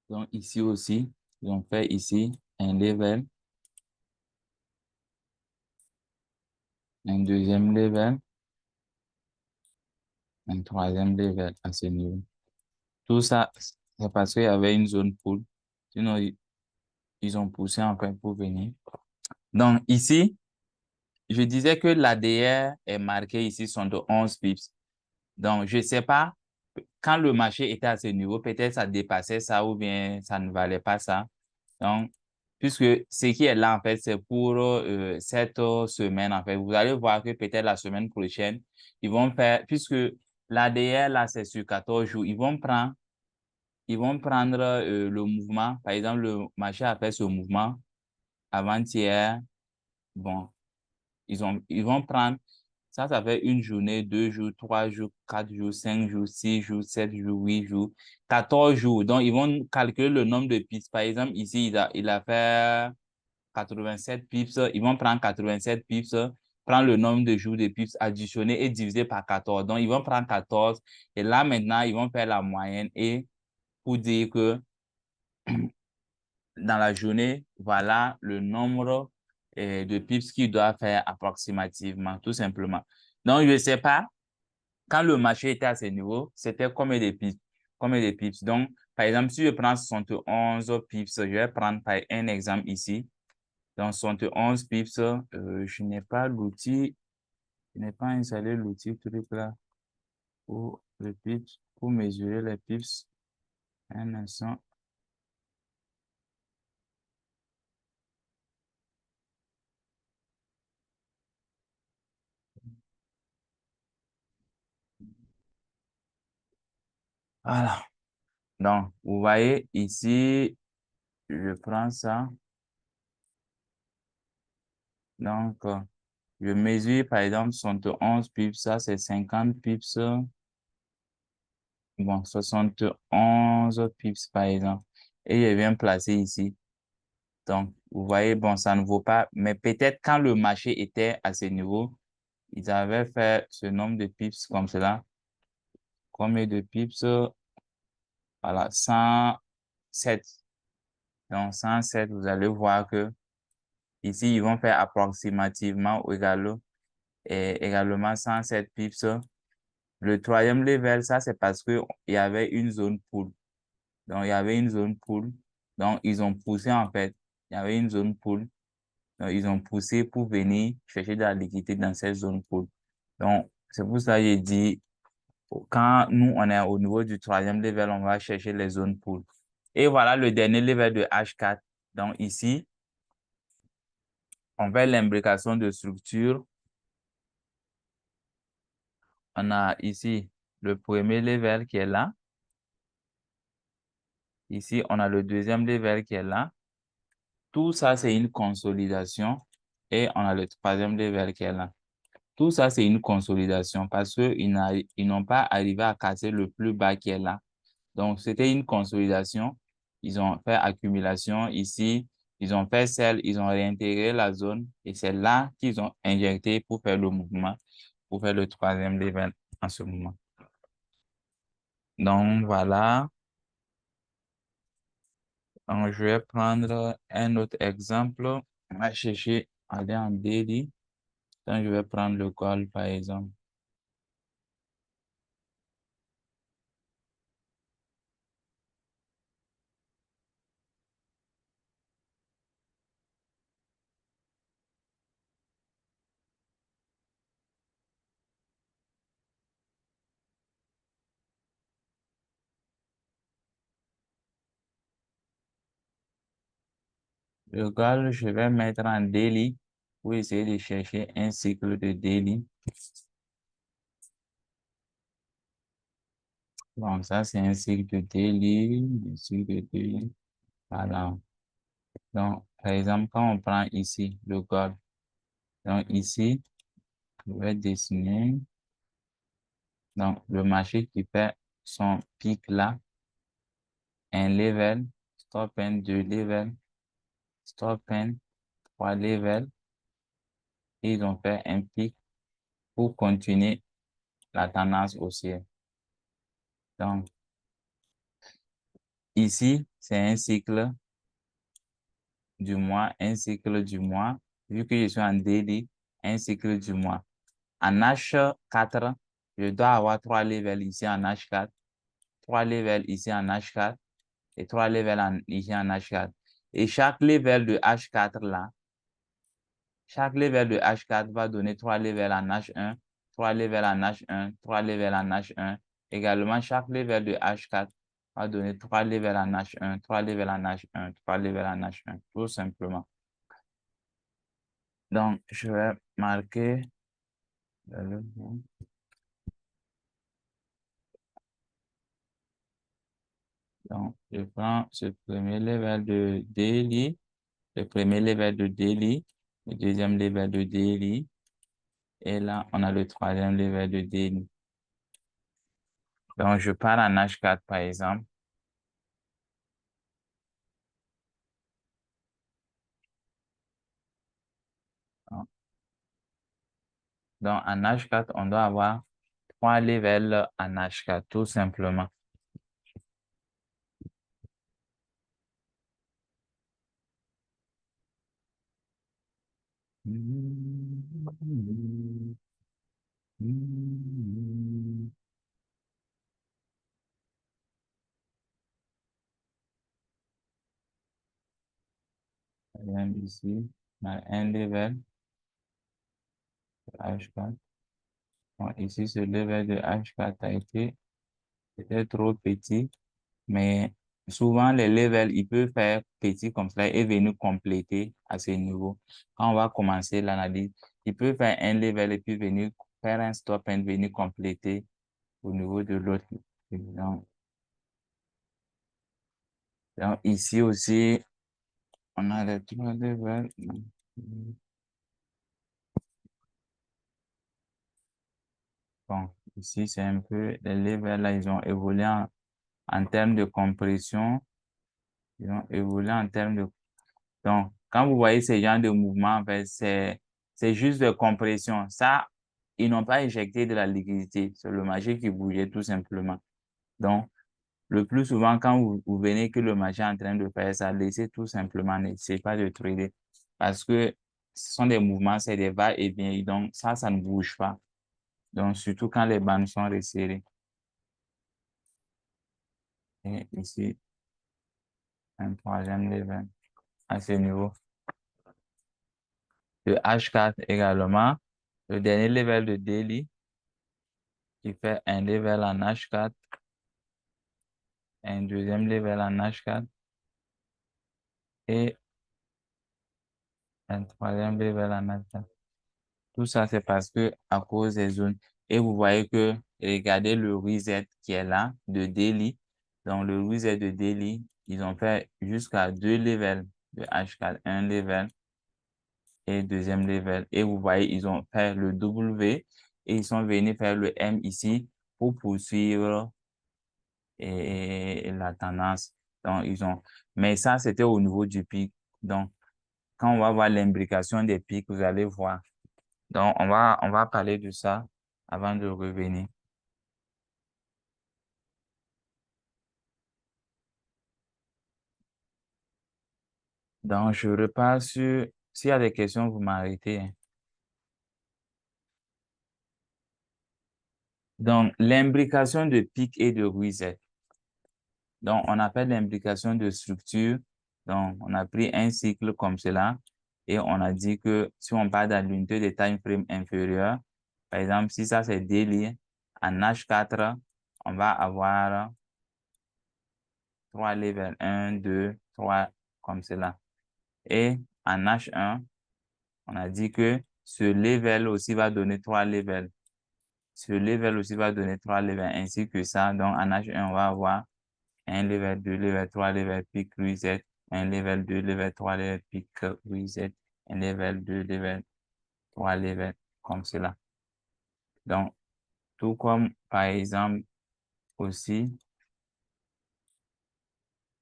Donc, ici aussi, ils ont fait ici un level, un deuxième level, un troisième level à ce niveau. Tout ça, c'est parce qu'il y avait une zone pool. Sinon, ils ont poussé encore pour venir. Donc, ici, je disais que l'ADR est marqué ici 11 pips. Donc, je ne sais pas, quand le marché était à ce niveau, peut-être ça dépassait ça ou bien ça ne valait pas ça. Donc, puisque ce qui est là, en fait, c'est pour cette semaine, en fait. Vous allez voir que peut-être la semaine prochaine, ils vont faire, puisque l'ADR, là, c'est sur 14 jours, ils vont prendre le mouvement. Par exemple, le marché a fait ce mouvement avant-hier. Bon, ils vont prendre, ça fait une journée, 2 jours, 3 jours, 4 jours, 5 jours, 6 jours, 7 jours, 8 jours, 14 jours. Donc, ils vont calculer le nombre de pips. Par exemple, ici, il a fait 87 pips. Ils vont prendre 87 pips, prendre le nombre de jours de pips additionnés et diviser par 14. Donc, ils vont prendre 14. Et là, maintenant, ils vont faire la moyenne et pour dire que dans la journée, voilà le nombre de pips qu'il doit faire approximativement, tout simplement. Donc, je ne sais pas, quand le marché était à ce niveau, c'était combien de pips? Combien de pips? Donc, par exemple, si je prends 71 pips, je vais prendre par un exemple ici. Donc, 71 pips, je n'ai pas l'outil, je n'ai pas installé l'outil truc là pour le pips, pour mesurer les pips. Un instant. Voilà. Donc, vous voyez ici, je prends ça. Donc, je mesure par exemple 71 pips, ça c'est 50 pips. Bon, 71 pips par exemple. Et je viens placer ici. Donc, vous voyez, bon, ça ne vaut pas. Mais peut-être quand le marché était à ce niveau, ils avaient fait ce nombre de pips comme cela. Combien de pips? Voilà, 107. Donc, 107, vous allez voir que ici, ils vont faire approximativement également 107 pips. Le troisième level, ça, c'est parce qu'il y avait une zone pool. Donc, il y avait une zone pool. Donc, ils ont poussé, en fait. Il y avait une zone pool. Donc, ils ont poussé pour venir chercher de la liquidité dans cette zone pool. Donc, c'est pour ça que j'ai dit, quand nous, on est au niveau du troisième level, on va chercher les zones pool. Et voilà le dernier level de H4. Donc, ici, on fait l'imbrication de structure. On a ici le premier level qui est là. Ici, on a le deuxième level qui est là. Tout ça, c'est une consolidation. Et on a le troisième level qui est là. Tout ça, c'est une consolidation parce qu'ils n'ont pas arrivé à casser le plus bas qui est là. Donc, c'était une consolidation. Ils ont fait accumulation ici. Ils ont fait celle, ils ont réintégré la zone et c'est là qu'ils ont injecté pour faire le mouvement, pour faire le troisième level en ce moment. Donc, voilà. Donc, je vais prendre un autre exemple. On va chercher aller en daily. Donc, je vais prendre le call, par exemple. Le call, je vais mettre en daily pour essayer de chercher un cycle de daily. Bon, ça, c'est un cycle de daily, un cycle de daily. Voilà. Donc, par exemple, quand on prend ici le call, donc ici, je vais dessiner donc le marché qui fait son pic là, un level, stop and 2 levels, stop and 3 levels, et ils ont fait un pic pour continuer la tendance haussière. Donc, ici, c'est un cycle du mois, un cycle du mois. Vu que je suis en daily, un cycle du mois. En H4, je dois avoir 3 levels ici en H4, 3 levels ici en H4 et 3 levels ici en H4. Et chaque level de H4 là, chaque level de H4 va donner 3 levels en H1, 3 levels en H1, 3 levels en H1. Également, chaque level de H4 va donner 3 levels en H1, 3 levels en H1, 3 levels en H1, tout simplement. Donc, je vais marquer donc, je prends ce premier level de daily, le premier level de daily, le deuxième level de daily, et là, on a le troisième level de daily. Donc, je pars en H4, par exemple. Donc, en H4, on doit avoir 3 levels en H4, tout simplement. Ici, on a un level de H4. Bon, ici, ce level de H4 a été peut-être trop petit, mais souvent, les levels, ils peuvent faire petit comme ça et venir compléter à ce niveau. Quand on va commencer l'analyse, il peut faire un level et puis venir faire un stop et venir compléter au niveau de l'autre. Donc, ici aussi, on a les 3 levels. Bon, ici, c'est un peu, les levels là, ils ont évolué en termes de compression. Ils ont évolué en termes de. Donc, quand vous voyez ces genres de mouvements, en fait, c'est juste de compression. Ça, ils n'ont pas injecté de la liquidité. C'est le marché qui bougeait tout simplement. Donc, le plus souvent, quand vous venez que le marché est en train de faire ça, laissez tout simplement, n'essayez pas de trader. Parce que ce sont des mouvements, c'est des va-et-vient. Donc, ça ne bouge pas. Donc, surtout quand les bandes sont resserrées. Et ici, un troisième level à ce niveau. Le H4 également. Le dernier level de daily qui fait un level en H4, un deuxième level en H4 et un troisième level en H4. Tout ça, c'est parce que à cause des zones. Et vous voyez que, regardez le reset qui est là, de daily. Donc, le reset de daily, ils ont fait jusqu'à 2 levels de H4, un level et deuxième level. Et vous voyez, ils ont fait le W et ils sont venus faire le M ici pour poursuivre et la tendance. Donc, mais ça, c'était au niveau du pic. Donc, quand on va voir l'imbrication des pics, vous allez voir. Donc, on va parler de ça avant de revenir. Donc, je repasse sur, s'il y a des questions, vous m'arrêtez, hein. Donc, l'imbrication de pic et de reset. Donc, on appelle l'implication de structure. Donc, on a pris un cycle comme cela et on a dit que si on part dans l'unité de time frame inférieure, par exemple, si ça c'est daily, en H4, on va avoir 3 levels, 1, 2, 3, comme cela. Et en H1, on a dit que ce level aussi va donner 3 levels. Ce level aussi va donner 3 levels, ainsi que ça. Donc, en H1, on va avoir un level 2, level 3, level pick reset, un level 2, level 3, level pick reset, un level 2, level 3, level comme cela. Donc, tout comme par exemple aussi,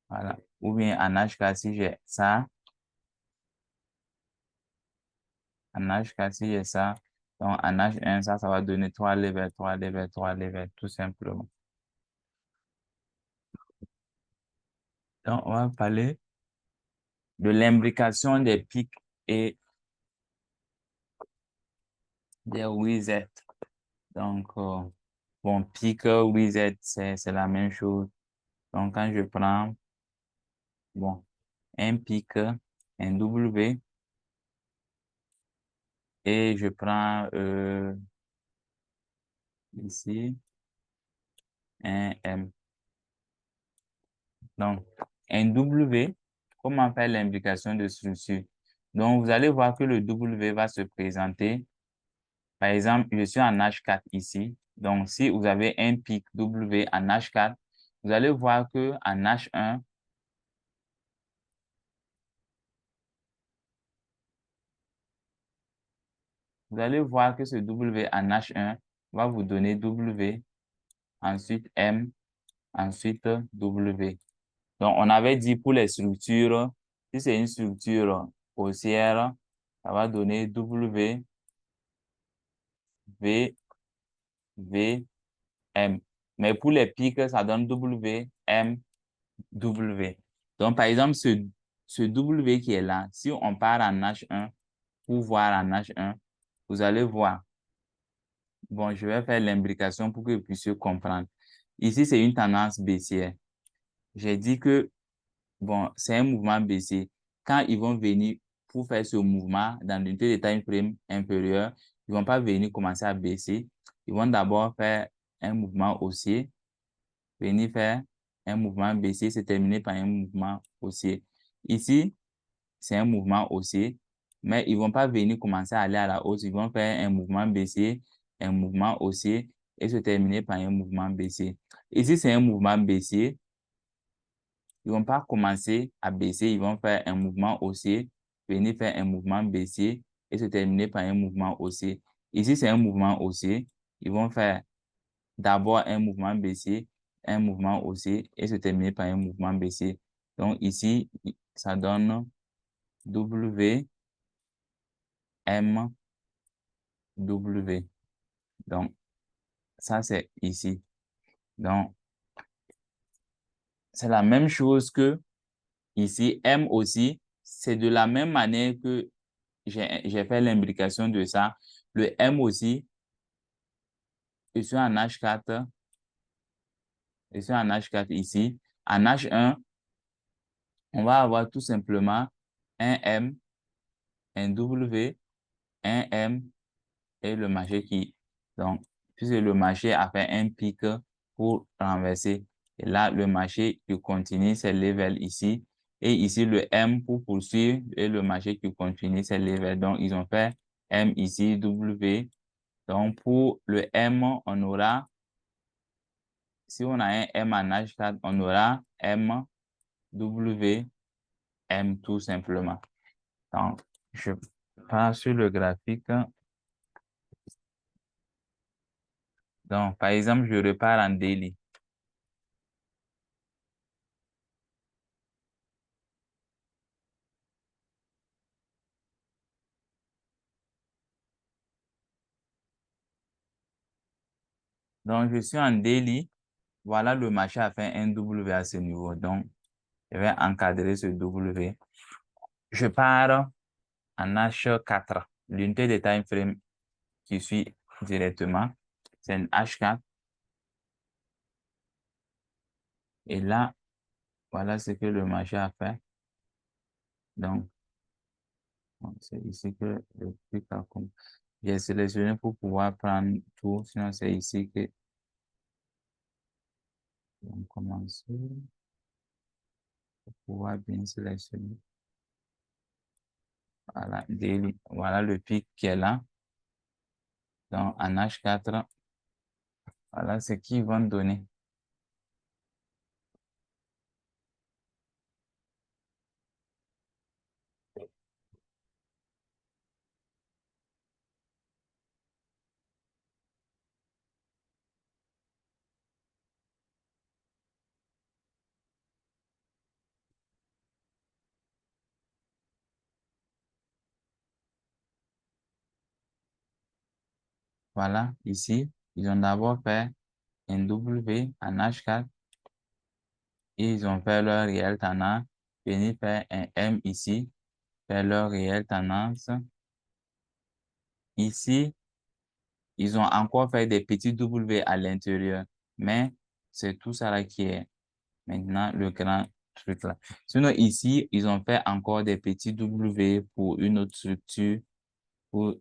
voilà, ou bien en HK si j'ai ça, en HK si j'ai ça, donc en H1, ça va donner 3 levels, 3 levels, 3 levels, tout simplement. Donc, on va parler de l'imbrication des pics et des wizards. Donc, bon, pic, wizard, c'est la même chose. Donc, quand je prends, bon, un pic, un W, et je prends ici un M. Donc, un W, comment faire l'imbrication de structure? Donc, vous allez voir que le W va se présenter. Par exemple, je suis en H4 ici. Donc, si vous avez un pic W en H4, vous allez voir que en H1, vous allez voir que ce W en H1 va vous donner W, ensuite M, ensuite W. Donc, on avait dit pour les structures, si c'est une structure haussière, ça va donner W, V, V, M. Mais pour les pics, ça donne W, M, W. Donc, par exemple, ce W qui est là, si on part en H1 pour voir en H1, vous allez voir. Bon, je vais faire l'imbrication pour que vous puissiez comprendre. Ici, c'est une tendance baissière. J'ai dit que, bon, c'est un mouvement baissier. Quand ils vont venir pour faire ce mouvement dans l'unité de time frame inférieure, ils ne vont pas venir commencer à baisser. Ils vont d'abord faire un mouvement haussier, venir faire un mouvement baissier, se terminer par un mouvement haussier. Ici, c'est un mouvement haussier, mais ils ne vont pas venir commencer à aller à la hausse. Ils vont faire un mouvement baissier, un mouvement haussier et se terminer par un mouvement baissier. Ici, c'est un mouvement baissier. Ils ne vont pas commencer à baisser. Ils vont faire un mouvement haussier, venir faire un mouvement baissier et se terminer par un mouvement haussier. Ici, c'est un mouvement haussier. Ils vont faire d'abord un mouvement baissier, un mouvement haussier et se terminer par un mouvement baissier. Donc ici, ça donne W, M, W. Donc, ça, c'est ici. Donc, c'est la même chose que ici. M aussi, c'est de la même manière que j'ai fait l'imbrication de ça. Le M aussi, je suis en H4, je suis en H4 ici. En H1, on va avoir tout simplement un M, un W, un M et le marché qui, donc, puisque le marché a fait un pic pour renverser. Et là, le marché qui continue ses levels ici. Et ici, le M pour poursuivre et le marché qui continue ses levels. Donc, ils ont fait M ici, W. Donc, pour le M, on aura, si on a un M en H4, on aura M, W, M tout simplement. Donc, je passe sur le graphique. Donc, par exemple, je repars en daily. Donc, je suis en daily. Voilà, le marché a fait un W à ce niveau. Donc, je vais encadrer ce W. Je pars en H4. L'unité de time frame qui suit directement, c'est un H4. Et là, voilà ce que le marché a fait. Donc, c'est ici que le truc a commencé. J'ai sélectionné pour pouvoir prendre tout, sinon c'est ici que on commence pour pouvoir bien sélectionner. Voilà, daily. Voilà le pic qui est là. Donc, en H4, voilà ce qu'ils vont donner. Voilà, ici, ils ont d'abord fait un W en H4 Ils ont fait leur réelle tendance. Venir faire un M ici, faire leur réelle tendance. Ici, ils ont encore fait des petits W à l'intérieur. Mais c'est tout ça là qui est maintenant le grand truc là. Sinon, ici, ils ont fait encore des petits W pour une autre structure, pour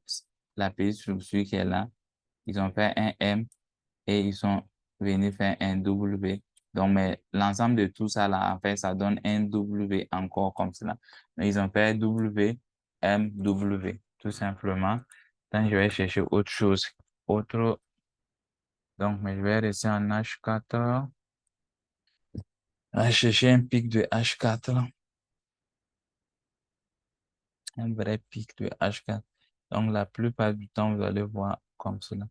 la petite structure qui est là. Ils ont fait un M et ils sont venus faire un W. Donc, mais l'ensemble de tout ça là, en fait, ça donne un W encore comme cela. Mais ils ont fait W, M, W, tout simplement. Donc, je vais chercher autre chose. Autre, donc, mais je vais rester en H4. Je vais chercher un pic de H4. Un vrai pic de H4. Donc, la plupart du temps, vous allez voir comme cela.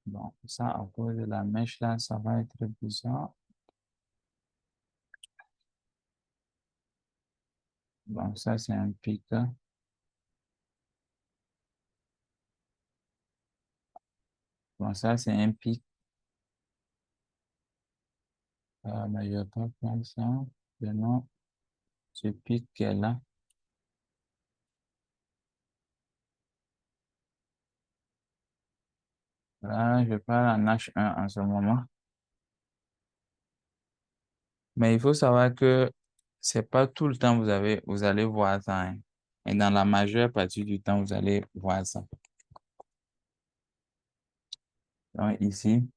Bon, ça, à cause de la mèche là, ça va être bizarre. Bon, ça, c'est un pic. Bon, ça, c'est un pic. Mais je vais pas prendre ça. Maintenant, ce pic qui est là. Là, je parle en H1 en ce moment. Mais il faut savoir que c'est pas tout le temps vous allez voir ça, hein. Et dans la majeure partie du temps, vous allez voir ça. Donc, ici,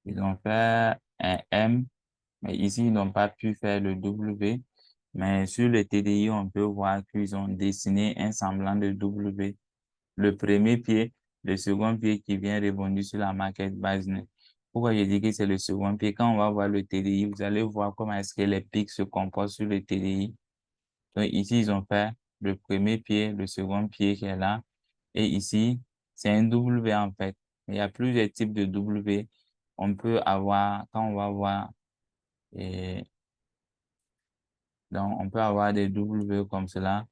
ils ont fait un M, mais ici, ils n'ont pas pu faire le W. Mais sur le TDI, on peut voir qu'ils ont dessiné un semblant de W. Le premier pied, le second pied qui vient rebondir sur la maquette base. Pourquoi je dis que c'est le second pied? Quand on va voir le TDI, vous allez voir comment est-ce que les pics se comportent sur le TDI. Donc ici, ils ont fait le premier pied, le second pied qui est là. Et ici, c'est un W en fait. Il y a plusieurs types de W. On peut avoir, quand on va voir, et, donc on peut avoir des W comme cela.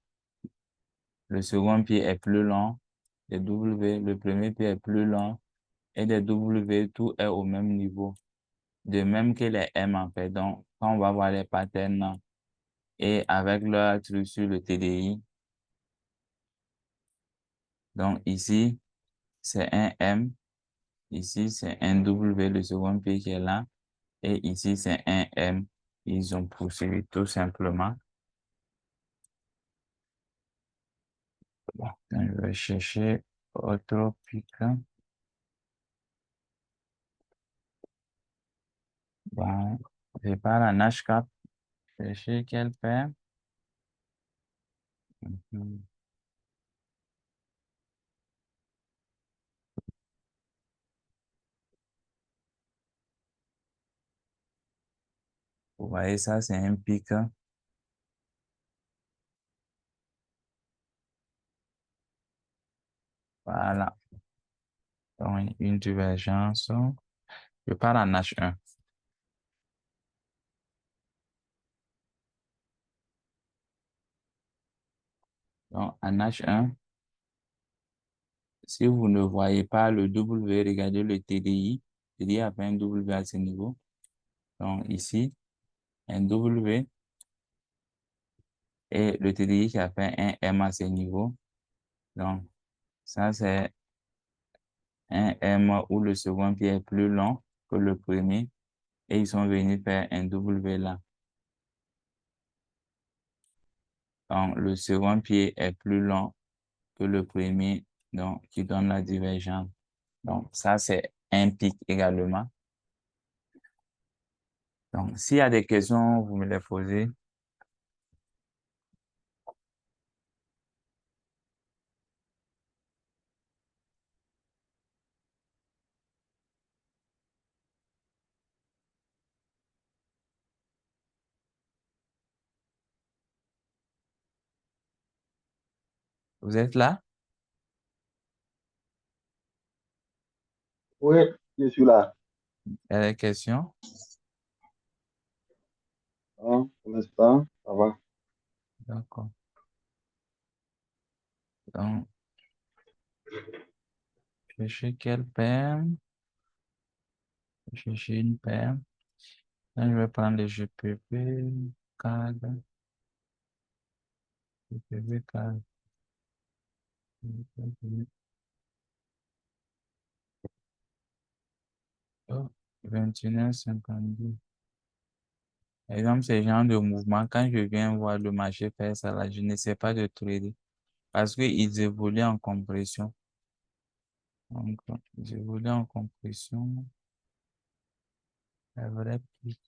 Le second pied est plus long. Des W, le premier pied est plus long. Et des W, tout est au même niveau. De même que les M en fait. Donc, quand on va voir les patterns et avec leur truc sur le TDI, donc ici, c'est un M. Ici, c'est un W, le second pied qui est là. Et ici, c'est un M. Ils ont poussé tout simplement. Bon, je vais chercher autre pic. Bon, je pars en H4. Chercher quelle paire. Mhm. Vous voyez ça, c'est un pic. Voilà. Donc, une divergence. Je pars en H1. Donc, en H1, si vous ne voyez pas le W, regardez le TDI. TDI a fait un W à ce niveau. Donc, ici, un W et le TDI qui a fait un M à ce niveau. Donc, ça, c'est un M où le second pied est plus long que le premier et ils sont venus faire un W là. Donc, le second pied est plus long que le premier, donc, qui donne la divergence. Donc, ça, c'est un pic également. Donc, s'il y a des questions, vous me les posez. Vous êtes là? Oui, je suis là. Il y a des questions? Hein, pour l'instant, ça va. D'accord. Donc, chercher quelle paire? Chercher une paire. Là, je vais prendre les GPP, cadre, GPP, cadre. Oh, 21,52. Par exemple, ce genre de mouvement, quand je viens voir le marché faire ça, là, je n'essaie pas de trader parce qu'ils évoluent en compression. Donc, ils évoluent en compression. La vraie pique.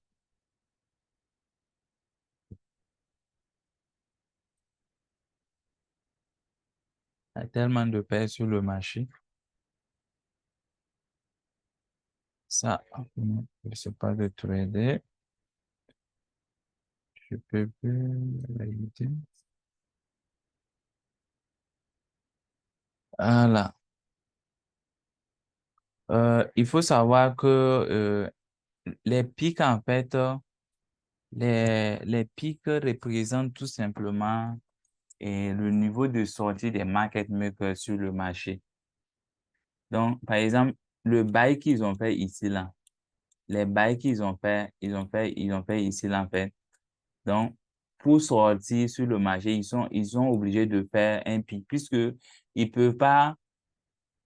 Il y a tellement de paires sur le marché. Ça, je ne sais pas de trader. Je peux plus valider. Voilà. Il faut savoir que les pics, en fait, les pics représentent tout simplement le niveau de sortie des market makers sur le marché. Donc, par exemple, le buy qu'ils ont fait ici, là, les buys qu'ils ont fait, ils ont fait ici, là, en fait. Donc, pour sortir sur le marché, ils sont obligés de faire un pic puisque ils peuvent pas,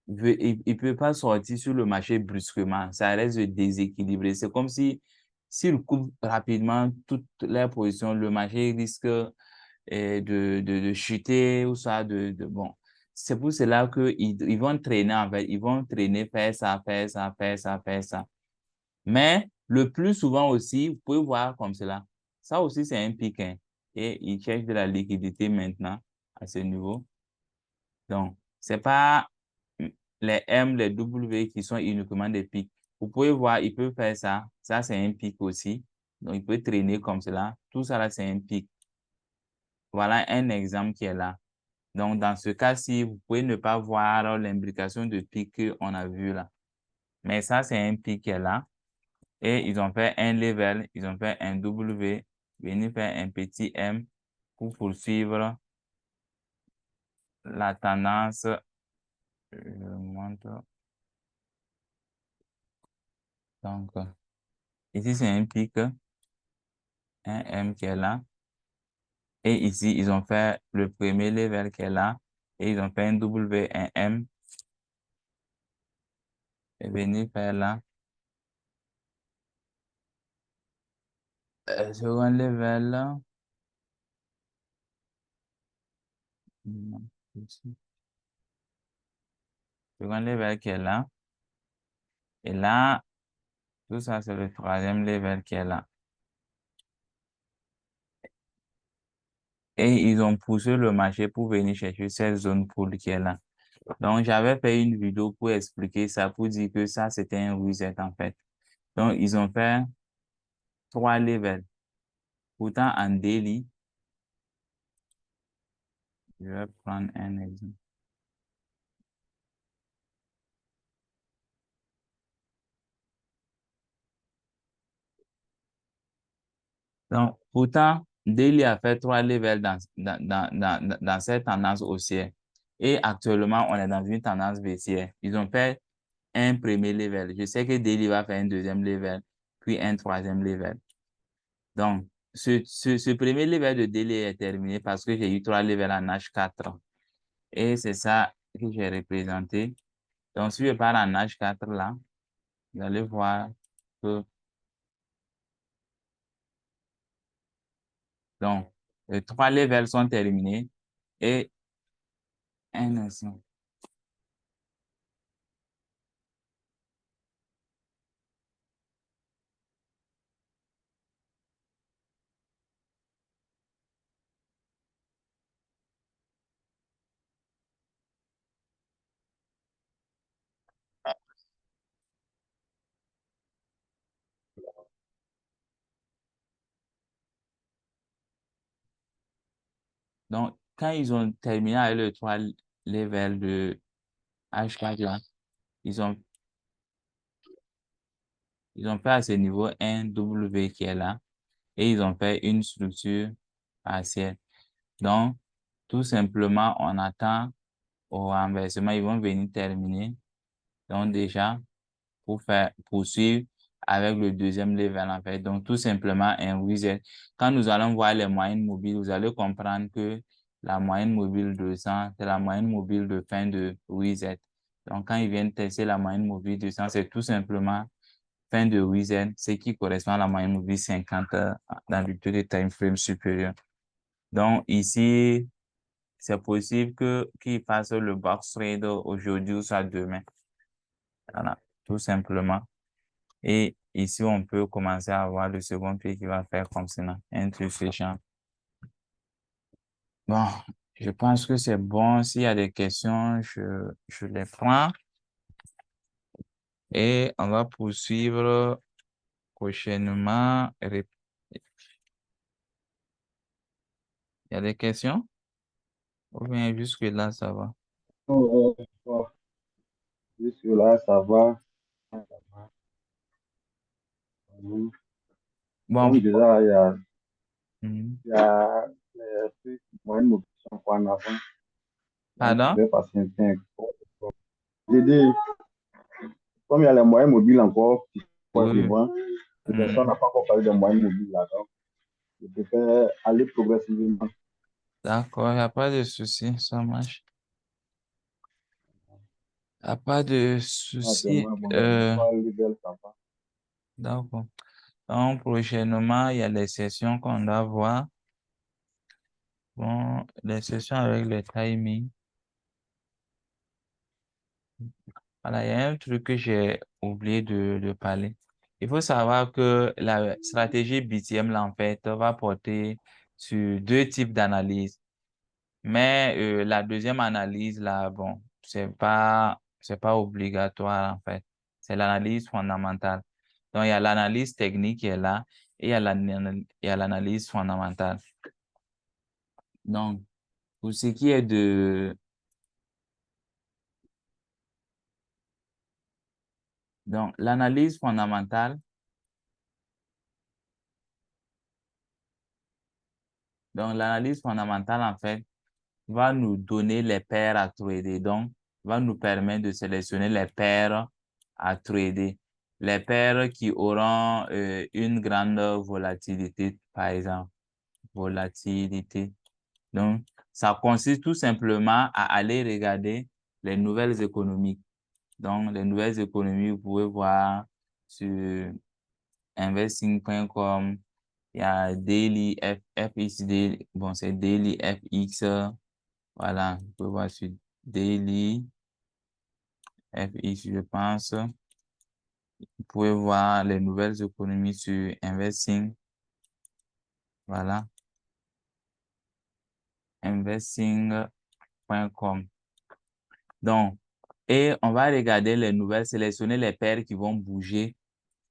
ils peuvent pas sortir sur le marché brusquement. Ça reste déséquilibré. C'est comme si, s'ils coupent rapidement toutes leurs positions, le marché risque de chuter ou ça, bon. C'est pour cela qu'ils vont traîner, en fait. Ils vont traîner, faire ça, faire ça, faire ça, faire ça. Mais le plus souvent aussi, vous pouvez voir comme cela. Ça aussi, c'est un pic, hein. Et ils cherchent de la liquidité maintenant à ce niveau. Donc, c'est pas les M, les W qui sont uniquement des pics. Vous pouvez voir, il peut faire ça. Ça, c'est un pic aussi. Donc, il peut traîner comme cela. Tout ça, là, c'est un pic. Voilà un exemple qui est là. Donc, dans ce cas-ci, vous pouvez ne pas voir l'imbrication de pic qu'on a vu là. Mais ça, c'est un pic qui est là. Et ils ont fait un level, ils ont fait un W, venir faire un petit M pour poursuivre la tendance. Je montre. Donc, ici, c'est un pic, un M qui est là. Et ici, ils ont fait le premier level qui est là. Et ils ont fait un W, un M. Et venir faire là. Second level, là. Non, ici. Second level qui est là. Et là, tout ça, c'est le troisième level qui est là. Et ils ont poussé le marché pour venir chercher cette zone pool qui est là. Donc, j'avais fait une vidéo pour expliquer ça, pour dire que ça, c'était un reset en fait. Donc, ils ont fait 3 levels. Pourtant, en daily, je vais prendre un exemple. Donc, pourtant, daily a fait 3 levels dans cette tendance haussière. Et actuellement, on est dans une tendance baissière. Ils ont fait un premier level. Je sais que daily va faire un deuxième level, puis un troisième level. Donc, ce premier level de délai est terminé parce que j'ai eu 3 levels en H4. Et c'est ça que j'ai représenté. Donc, si je pars en H4 là, vous allez voir que, donc, les 3 levels sont terminés et un instant. Donc, quand ils ont terminé avec le 3 levels de H4 là, ils ont, ils ont fait à ce niveau un W qui est là et ils ont fait une structure partielle. Donc, tout simplement, on attend au renversement, ils vont venir terminer. Donc déjà, pour poursuivre avec le deuxième level en fait. Donc tout simplement un reset. Quand nous allons voir les moyennes mobiles, vous allez comprendre que la moyenne mobile 200, c'est la moyenne mobile de fin de reset. Donc quand ils viennent tester la moyenne mobile 200, c'est tout simplement fin de reset, ce qui correspond à la moyenne mobile 50 dans le de time frame supérieur. Donc ici, c'est possible qu'il fasse le box trade aujourd'hui ou soit demain. Voilà, tout simplement. Et ici, on peut commencer à voir le second pied qui va faire comme cela, un truc fléchant. Bon, je pense que c'est bon. S'il y a des questions, je les prends. Et on va poursuivre prochainement. Il y a des questions? Ou bien jusque-là, ça va? Oh, jusque-là, ça va. Mhm. Bon, Comme déjà, mhm. il y a les trucs, moyenne motivation quoi en avant. Donc, je Pardon? vais patienter un peu. J'ai dit, comme il y a les moyens mobiles encore qui sont Oui. devant, et personne n'a Mhm. pas encore parlé des moyens mobiles là. Donc, je préfère aller progressivement. D'accord, il n'y a pas de souci, ça marche. Il n'y a pas de souci. Actuellement, bon, les histoires libres, ça va. D'accord. Donc, prochainement, il y a les sessions qu'on doit voir. Bon, les sessions avec le timing. Voilà, il y a un truc que j'ai oublié de parler. Il faut savoir que la stratégie BTM, là, en fait, va porter sur deux types d'analyses. Mais la deuxième analyse, là, bon, c'est pas obligatoire, en fait. C'est l'analyse fondamentale. Donc, il y a l'analyse technique qui est là et il y a l'analyse fondamentale. Donc, pour ce qui est donc, l'analyse fondamentale, en fait, va nous donner les paires à trader. Donc, va nous permettre de sélectionner les paires à trader. Les paires qui auront une grande volatilité, par exemple. Volatilité. Donc, ça consiste tout simplement à aller regarder les nouvelles économiques. Donc, les nouvelles économies, vous pouvez voir sur investing.com, il y a Daily FX, bon, c'est Daily FX, voilà, vous pouvez voir sur Daily FX, je pense. Vous pouvez voir les nouvelles économies sur investing, voilà, investing.com. Donc, et on va regarder les nouvelles, sélectionner les paires qui vont bouger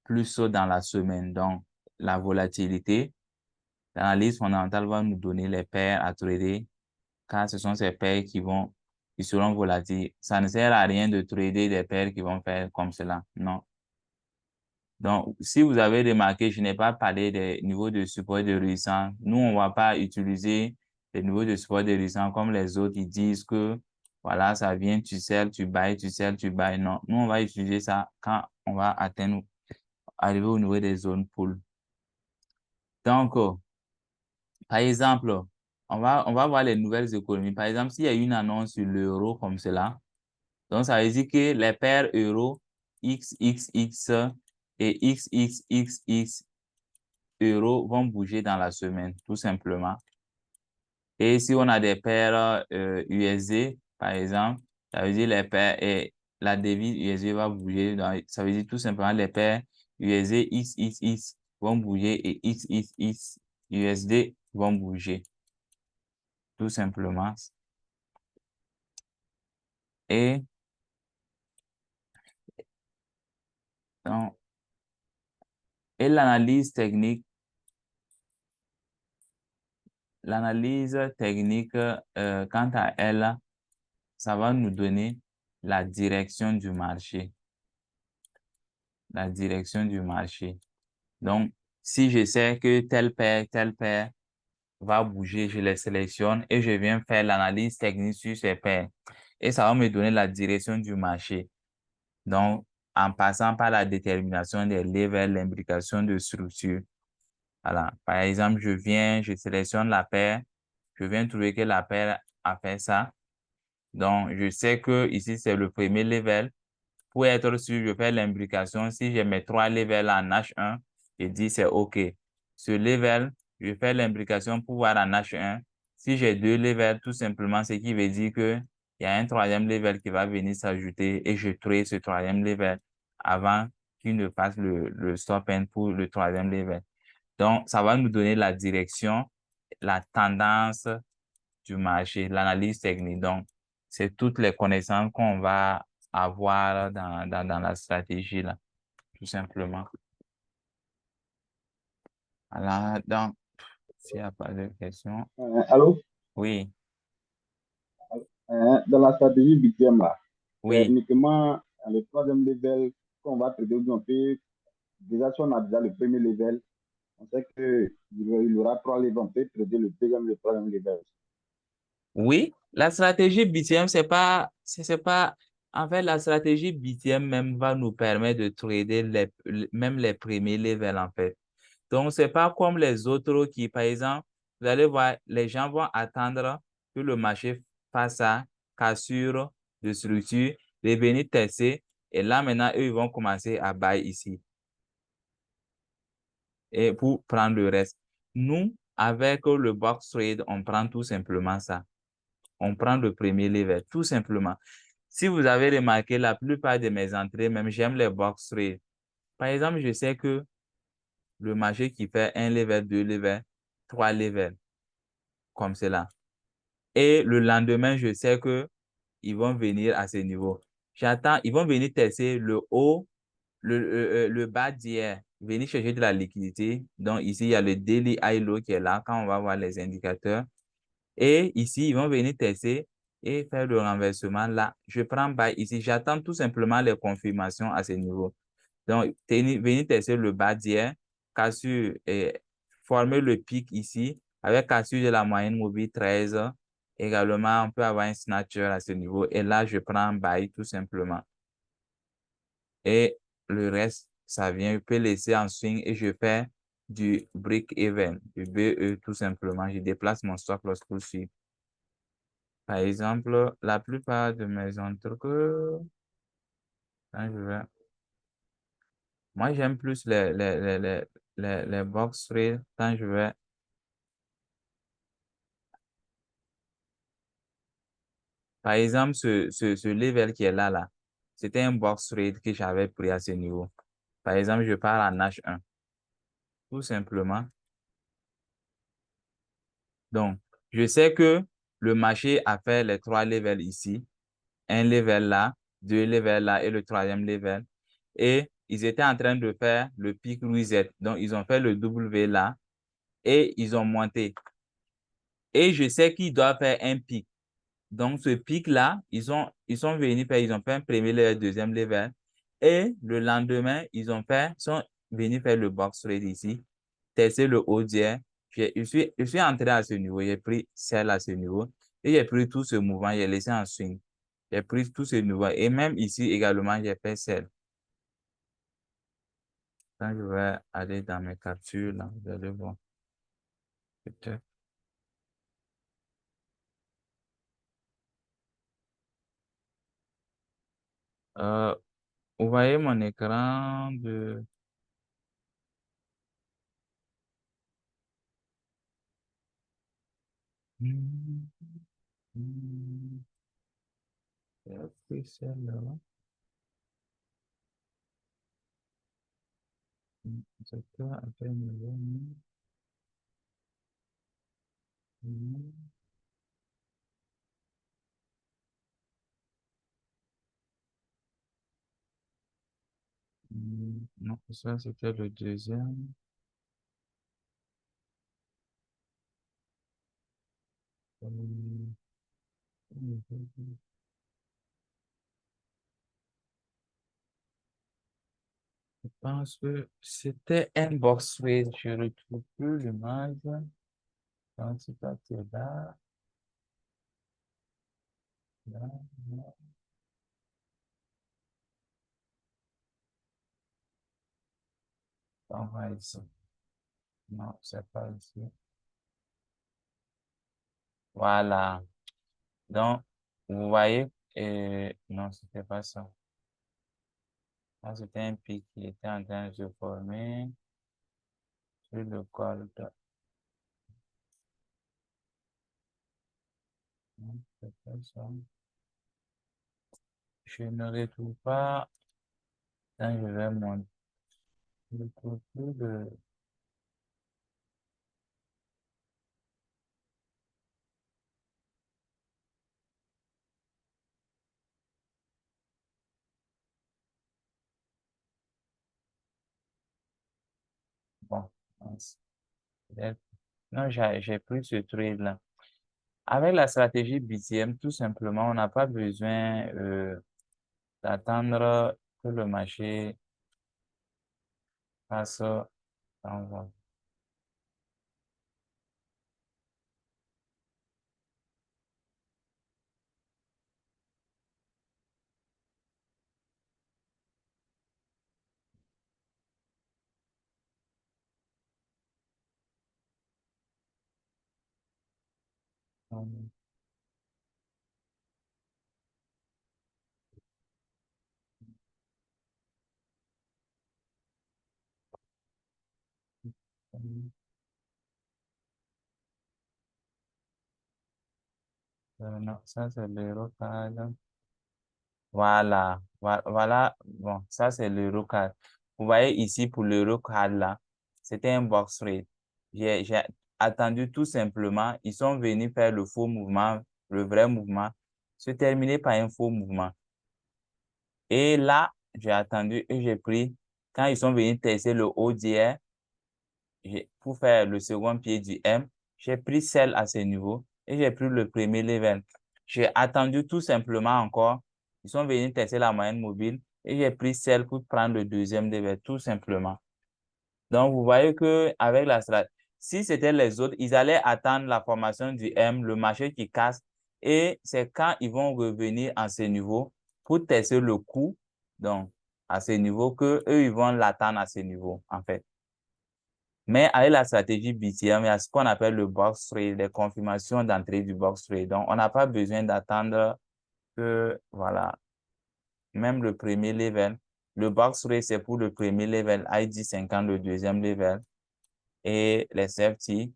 plus tôt dans la semaine. Donc, la volatilité, l'analyse fondamentale va nous donner les paires à trader car ce sont ces paires qui seront volatiles. Ça ne sert à rien de trader des paires qui vont faire comme cela. Non. Donc, si vous avez remarqué, je n'ai pas parlé des niveaux de support et de résistance. Nous, on ne va pas utiliser les niveaux de support et de résistance comme les autres. Ils disent que, voilà, ça vient, tu sell, tu buy, tu sell, tu buy. Non, nous, on va utiliser ça quand on va arriver au niveau des zones pull. Donc, par exemple, on va voir les nouvelles économies. Par exemple, s'il y a une annonce sur l'euro comme cela, donc ça veut dire que les paires euro XXX et XXXX euros vont bouger dans la semaine, tout simplement. Et si on a des paires USD, par exemple, ça veut dire les paires et la devise USD va bouger. Ça veut dire tout simplement les paires USD XXX vont bouger et XXX USD vont bouger, tout simplement. Et donc, et l'analyse technique, quant à elle, ça va nous donner la direction du marché. La direction du marché. Donc, si je sais que tel paire va bouger, je les sélectionne et je viens faire l'analyse technique sur ces paires. et ça va me donner la direction du marché. Donc, en passant par la détermination des levels, l'imbrication de structure. Voilà. Par exemple, je sélectionne la paire, je viens trouver que la paire a fait ça. Donc, je sais que ici, c'est le premier level. Pour être sûr, je fais l'imbrication. Si j'ai mes 3 levels en H1, je dis c'est OK. Ce level, je fais l'imbrication pour voir en H1. Si j'ai 2 levels, tout simplement, ce qui veut dire que il y a un troisième level qui va venir s'ajouter et je trade ce troisième level avant qu'il ne fasse le stop and pour le troisième level. Donc, ça va nous donner la direction, la tendance du marché, l'analyse technique. Donc, c'est toutes les connaissances qu'on va avoir dans la stratégie, là, tout simplement. Voilà, donc, s'il n'y a pas de questions, Allô? oui, Dans la stratégie BTM, là, c'est oui, uniquement le troisième level qu'on va traiter. On peut, déjà, si on a déjà le premier level, on sait qu'il y aura 3 levels. On peut traiter le deuxième et le troisième level. oui. La stratégie BTM, c'est pas, en fait, la stratégie BTM même va nous permettre de trader même les premiers levels, en fait. Donc, c'est pas comme les autres qui, par exemple, vous allez voir, les gens vont attendre que le marché fasse sa cassure de structure, revenir tester, et là, maintenant, eux, ils vont commencer à buy ici et pour prendre le reste. Nous, avec le box trade, on prend tout simplement ça. On prend le premier level, tout simplement. Si vous avez remarqué, la plupart de mes entrées, même j'aime les box trade. Par exemple, je sais que le marché qui fait 1 level, 2 levels, 3 levels, comme cela. Et le lendemain, je sais que ils vont venir à ce niveau. J'attends, ils vont venir tester le haut, le bas d'hier, venir chercher de la liquidité. Donc ici, il y a le daily high low qui est là quand on va voir les indicateurs. Et ici, ils vont venir tester et faire le renversement là. Je prends bas ici. J'attends tout simplement les confirmations à ce niveau. Donc, venir tester le bas d'hier, cassure et former le pic ici avec cassure de la moyenne mobile 13. Également, on peut avoir un snatcher à ce niveau. Et là, je prends buy tout simplement. Et le reste, ça vient, je peux laisser en swing et je fais du break-even, du BE tout simplement. Je déplace mon stop loss pour suivre. Par exemple, la plupart de mes entrepôts, quand je vais moi, j'aime plus les box trade quand je vais. Par exemple, ce level qui est là, là, c'était un box trade que j'avais pris à ce niveau. Par exemple, je pars en H1, tout simplement. Donc, je sais que le marché a fait les 3 levels ici, un level là, 2 levels là et le troisième level. Et ils étaient en train de faire le pic reset. Donc, ils ont fait le W là et ils ont monté. Et je sais qu'ils doivent faire un pic. Donc, ce pic-là, ils sont venus faire, ils ont fait un premier level, deuxième level. Et le lendemain, sont venus faire le box trade ici, tester le haut d'hier. Je suis entré à ce niveau, j'ai pris celle à ce niveau et j'ai pris tout ce mouvement, j'ai laissé en swing. J'ai pris tout ce mouvement et même ici également, j'ai fait celle. Quand je vais aller dans mes captures, là, vous allez voir. Peut-être. Euh, vous voyez mon écran de... Hmm, hmm. J'ai pris celle-là. C'est quoi après niveau? Non, ça c'était le deuxième. Hum, Je pense que c'était un box rate. Je ne retrouve plus l'image. Quand c'est parti là. On va ici. Non, c'est pas ici. Voilà. Donc, vous voyez, non, c'était pas ça. Là, c'était un pic qui était en train de se former sur le col. Non, c'est pas ça. Je ne retrouve pas. Quand je vais monter, je ne trouve plus de. Bon, mince. Peut-être- non, j'ai plus ce trade-là. Avec la stratégie BCM, tout simplement, on n'a pas besoin d'attendre que le marché fasse en non, ça c'est l'euro-CAD. Voilà, voilà, bon, ça c'est l'euro-CAD. Vous voyez ici pour l'euro-CAD là, c'était un box rate. J'ai attendu tout simplement, ils sont venus faire le faux mouvement, le vrai mouvement, se terminer par un faux mouvement. Et là, j'ai attendu et j'ai pris, quand ils sont venus tester le haut d'hier, pour faire le second pied du M, j'ai pris celle à ce niveau et j'ai pris le premier level. J'ai attendu tout simplement encore. Ils sont venus tester la moyenne mobile et j'ai pris celle pour prendre le deuxième level, tout simplement. Donc, vous voyez que avec la stratégie, si c'était les autres, ils allaient attendre la formation du M, le marché qui casse, et c'est quand ils vont revenir à ce niveau pour tester le coup, donc à ce niveau, que eux, ils vont l'attendre à ce niveau, en fait. Mais avec la stratégie BTM, il y a ce qu'on appelle le box trade, les confirmations d'entrée du box trade. Donc, on n'a pas besoin d'attendre que, voilà, même le premier level. Le box trade, c'est pour le premier level, ID 50, le deuxième level. Et les safety,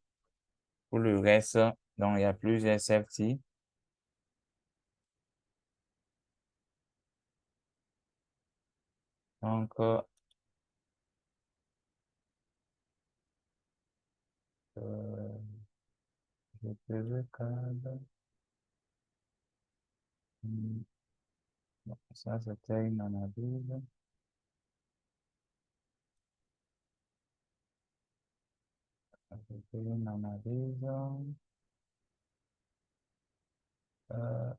pour le reste, donc il y a plusieurs safety. Donc, je peux le cadre. Hmm, ça, c'était une analyse. C'était une analyse.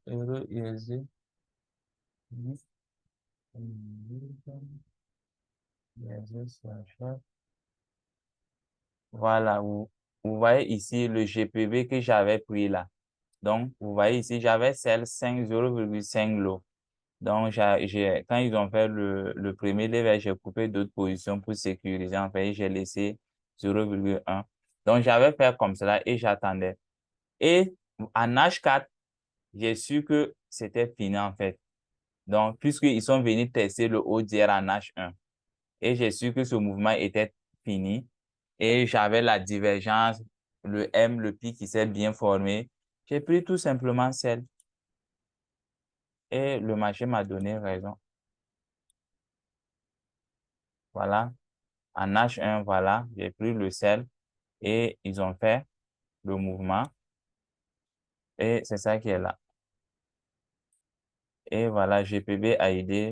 Heureux, ISD. Voilà, vous voyez ici le GPV que j'avais pris là. Donc, vous voyez ici, j'avais celle 5, 0,5 lots. Donc, quand ils ont fait le premier level, j'ai coupé d'autres positions pour sécuriser. En fait, j'ai laissé 0,1. Donc, j'avais fait comme cela et j'attendais. Et en H4, j'ai su que c'était fini en fait. Donc, puisqu'ils sont venus tester le haut d'hier en H1. Et j'ai su que ce mouvement était fini et j'avais la divergence, le M, le pic qui s'est bien formé. J'ai pris tout simplement celle et le marché m'a donné raison. Voilà. En H1, voilà, j'ai pris le sel et ils ont fait le mouvement et c'est ça qui est là. Et voilà, GPB a aidé